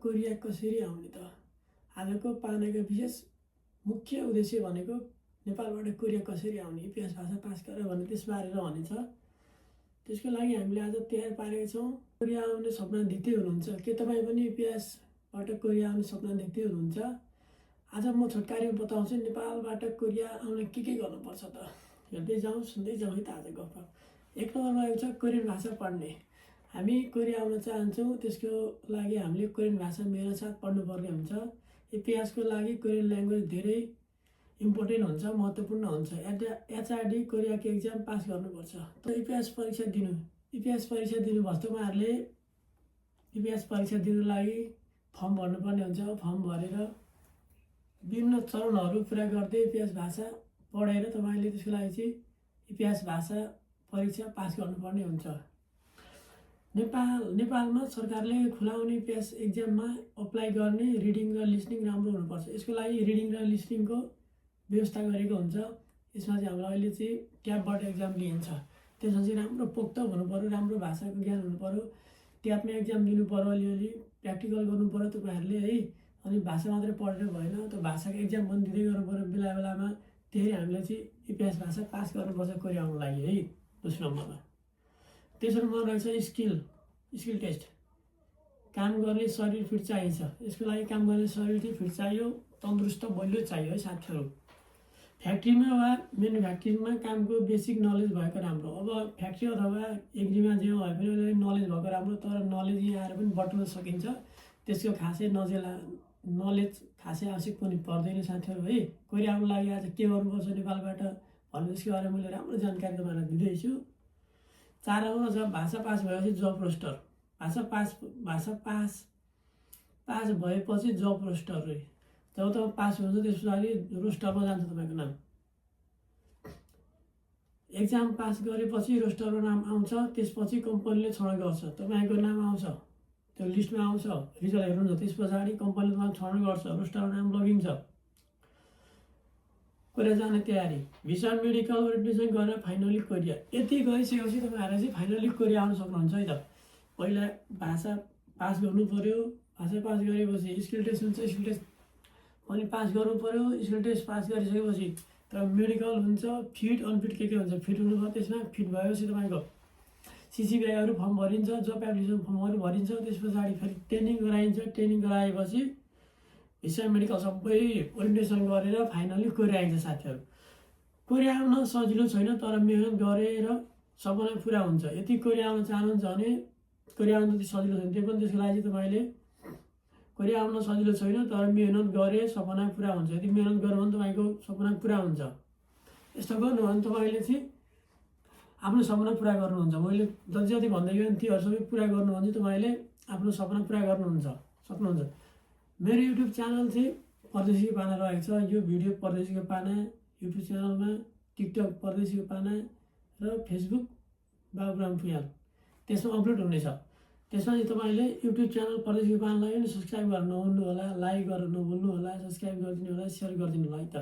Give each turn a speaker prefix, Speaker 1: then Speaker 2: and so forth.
Speaker 1: Korea कसरी आउने त? आजको पानाको विशेष मुख्य उद्देश्य भनेको नेपालबाट कोरिया कसरी आउने, इतिहास भाषा पास गरेर भने त्यसबारे रहनेछ। त्यसको लागि हामीले आज तयार पारेका छौँ। कोरिया आउने सपना देख्दै हुनुहुन्छ के तपाईँ पनि इतिहासबाट कोरिया आउने सपना देख्दै हुनुहुन्छ? आज म छोटकारीमा बताउँछु नेपालबाट कोरिया आउन के गर्नुपर्छ त। हेर्दै जाउँ सुन्दै जाउँ है त आज गफ। एक नम्बरमा आएको छ कोरियन भाषा पढ्ने। हामी कोरिया आउन चाहन्छौँ, त्यसको लागि हामीले कोरियन भाषा मेरो साथ पढ्नुपर्ने हुन्छ। इतिहासको लागि कोरियन ल्याङ्ग्वेज धेरै इम्पोर्टेन्ट हुन्छ, महत्त्वपूर्ण हुन्छ। एचआरडी कोरियाको एक्जाम पास गर्नुपर्छ। त इतिहास परीक्षा दिनुभयो तपाईँहरूले इतिहास परीक्षा दिनु लागि फर्म भर्नुपर्ने हुन्छ। फर्म भरेर विभिन्न चरणहरू पुरा गर्दै इतिहास भाषा पढेर तपाईँले त्यसको लागि चाहिँ इतिहास भाषा परीक्षा पास गर्नुपर्ने हुन्छ। नेपालमा सरकारले खुलाउने इतिहास एक्जाममा अप्लाई गर्ने रिडिङ र लिसनिङ राम्रो हुनुपर्छ। यसको लागि रिडिङ र लिसनिङको व्यवस्था गरेको हुन्छ। यसमा चाहिँ हाम्रो अहिले चाहिँ ट्याबबाट एक्जाम लिइन्छ। त्यसमा चाहिँ राम्रो पोख्त हुनुपऱ्यो, राम्रो भाषाको ज्ञान हुनुपऱ्यो। ट्याबमा एक्जाम दिनु पऱ्यो, अलिअलि प्र्याक्टिकल गर्नु पऱ्यो तपाईँहरूले है। अनि भाषा मात्रै पढेर भएन, त्यो भाषाको एक्जाम पनि दिँदै गर्नु पऱ्यो बेला बेलामा। त्यसरी हामीले चाहिँ इतिहास भाषा पास गर्नुपर्छ कोरिया आउनु लागि है। दोस्रो नम्बरमा। तेस्रो नम्बर रहेछ स्किल टेस्ट। काम गर्ने शरीर फिट चाहिन्छ। यसको लागि काम गर्ने शरीर चाहिँ फिट चाहियो, तन्दुरुस्त बलियो चाहियो है साथीहरू। फ्याक्ट्रीमा वा म्यानुफ्याक्चरिङमा कामको बेसिक नलेज भएको राम्रो। अब फ्याक्ट्री अथवा एग्रीमा जे भए पनि नलेज भएको राम्रो, तर नलेज यहाँ आएर पनि बटुल्न सकिन्छ। त्यसको नलेज खासै आवश्यक पनि पर्दैन साथीहरू है। कोरिया आउनु लागि आज के गर्नुपर्छ नेपालबाट भन्ने त्यसको बारेमा मैले राम्रो जानकारी तपाईँहरूलाई दिँदैछु। 4 नम्बरमा जब भाषा पास भएपछि जब रोस्टर। भाषा पास भएपछि जब रोस्टर रे। जब तपाईँ पास हुन्छ त्यस पछाडि रोस्टरमा जान्छ तपाईँको नाम। एक्जाम पास गरेपछि रोस्टरमा नाम आउँछ। त्यसपछि कम्पनीले छनौट गर्छ, तपाईँको नाम आउँछ, त्यो लिस्टमा आउँछ, रिजल्ट हेर्नुहुन्छ। त्यस पछाडि कम्पनीले तपाईँको छनौट गर्छ, रोस्टरमा नाम लगिन्छ। कोरिया जाने तयारी, भिसा मेडिकल ओरिएन्टेसन गरेर फाइनली कोरिया। यति गइसकेपछि तपाईँहरूले चाहिँ फाइनली कोरिया आउन सक्नुहुन्छ है त। पहिला भाषा पास गर्नु पऱ्यो। भाषा पास गरेपछि स्किल टेस्ट हुन्छ, स्किल टेस्ट पनि पास गर्नु पऱ्यो। स्किल टेस्ट पास गरिसकेपछि त मेडिकल हुन्छ, फिट अनफिट के हुन्छ। फिट हुनुभयो, त्यसमा फिट भएपछि तपाईँको सिसिबिआईहरू फर्म भरिन्छ, जब एप्लिकेसन फर्महरू भरिन्छ। त्यस पछाडि फेरि ट्रेनिङ गराइन्छ। ट्रेनिङ गराएपछि भिसा मेडिकल सबै ओरिएन्टेसन गरेर फाइनली कोरिया आइन्छ साथीहरू। कोरिया आउन सजिलो छैन, तर मेहनत गरेर सपना पुरा हुन्छ। यदि कोरिया आउन चाहनुहुन्छ भने कोरिया आउन त्यति सजिलो छैन, त्यो पनि त्यसको लागि चाहिँ तपाईँले कोरिया आउन सजिलो छैन, तर मेहनत गरे सपना पुरा हुन्छ। यदि मेहनत गर्यो भने तपाईँको सपना पुरा हुन्छ। यस्तो गर्नु भने तपाईँले चाहिँ आफ्नो सपना पुरा गर्नुहुन्छ। मैले जति भन्दै गएँ तीहरू सबै पुरा गर्नु भने चाहिँ तपाईँले आफ्नो सपना पुरा सक्नुहुन्छ। मेरो युट्युब च्यानल चाहिँ परदेशीको पाना रहेको छ। यो भिडियो परदेशीको पाना युट्युब च्यानलमा, टिकटक परदेशीको पाना र फेसबुक बाबुराम फुयाल त्यसमा अपलोड हुनेछ। त्यसमा चाहिँ तपाईँले युट्युब च्यानल परदेशीको पानालाई पनि सब्सक्राइब गर्न नभुल्नु होला, लाइक गर्न नभुल्नु होला, सब्सक्राइब गरिदिनु होला, सेयर गरिदिनु होला है त।